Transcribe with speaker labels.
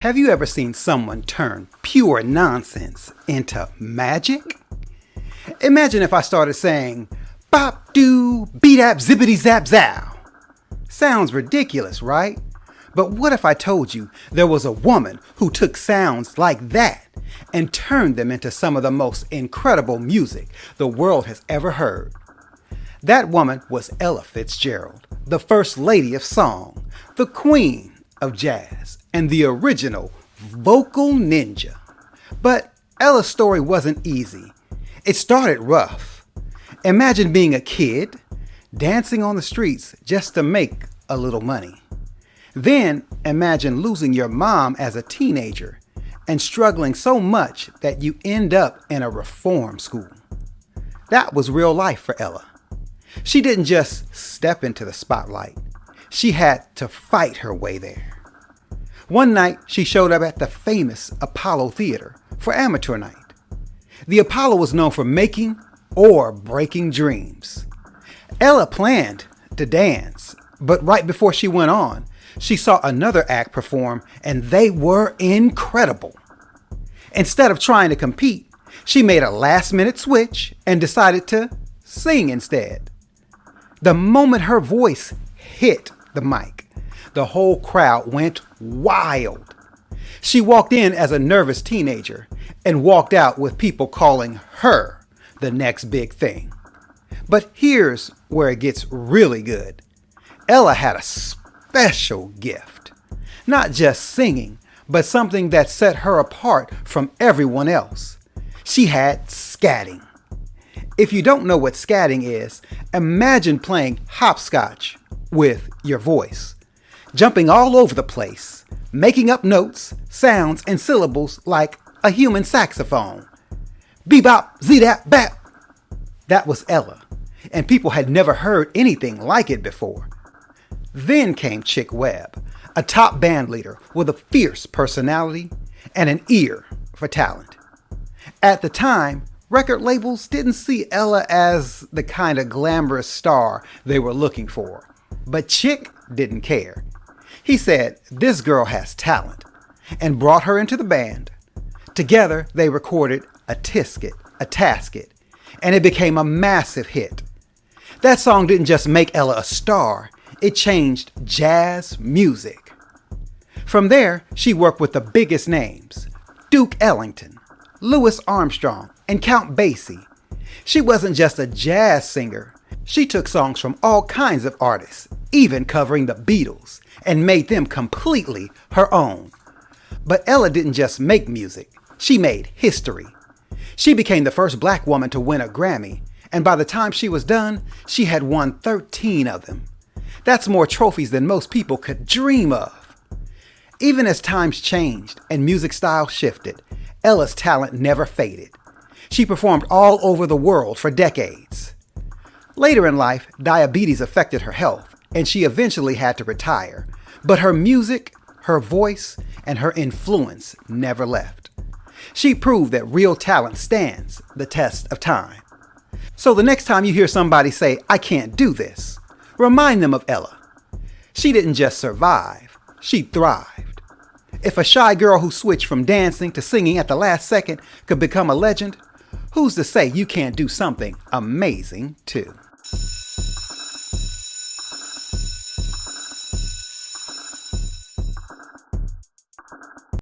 Speaker 1: Have you ever seen someone turn pure nonsense into magic? Imagine if I started saying, bop doo, beat-ap zippity zap zow. Sounds ridiculous, right? But what if I told you there was a woman who took sounds like that and turned them into some of the most incredible music the world has ever heard? That woman was Ella Fitzgerald, the First Lady of Song, the Queen of Jazz, and the original vocal ninja. But Ella's story wasn't easy. It started rough. Imagine being a kid, dancing on the streets just to make a little money. Then imagine losing your mom as a teenager and struggling so much that you end up in a reform school. That was real life for Ella. She didn't just step into the spotlight. She had to fight her way there. One night, she showed up at the famous Apollo Theater for amateur night. The Apollo was known for making or breaking dreams. Ella planned to dance, but right before she went on, she saw another act perform, and they were incredible. Instead of trying to compete, she made a last-minute switch and decided to sing instead. The moment her voice hit the mic, the whole crowd went wild. She walked in as a nervous teenager and walked out with people calling her the next big thing. But here's where it gets really good. Ella had a special gift. Not just singing, but something that set her apart from everyone else. She had scatting. If you don't know what scatting is, imagine playing hopscotch with your voice, jumping all over the place, making up notes, sounds, and syllables like a human saxophone. Bebop, zee-dap, bap. That was Ella, and people had never heard anything like it before. Then came Chick Webb, a top band leader with a fierce personality and an ear for talent. At the time, record labels didn't see Ella as the kind of glamorous star they were looking for. But Chick didn't care. He said, "This girl has talent," and brought her into the band. Together, they recorded a Tisket, a Tasket, and it became a massive hit. That song didn't just make Ella a star, it changed jazz music. From there, she worked with the biggest names, Duke Ellington, Louis Armstrong, and Count Basie. She wasn't just a jazz singer. She took songs from all kinds of artists, even covering the Beatles, and made them completely her own. But Ella didn't just make music. She made history. She became the first black woman to win a Grammy, and by the time she was done, she had won 13 of them. That's more trophies than most people could dream of. Even as times changed and music styles shifted, Ella's talent never faded. She performed all over the world for decades. Later in life, diabetes affected her health, and she eventually had to retire. But her music, her voice, and her influence never left. She proved that real talent stands the test of time. So the next time you hear somebody say, "I can't do this," remind them of Ella. She didn't just survive, she thrived. If a shy girl who switched from dancing to singing at the last second could become a legend, who's to say you can't do something amazing too?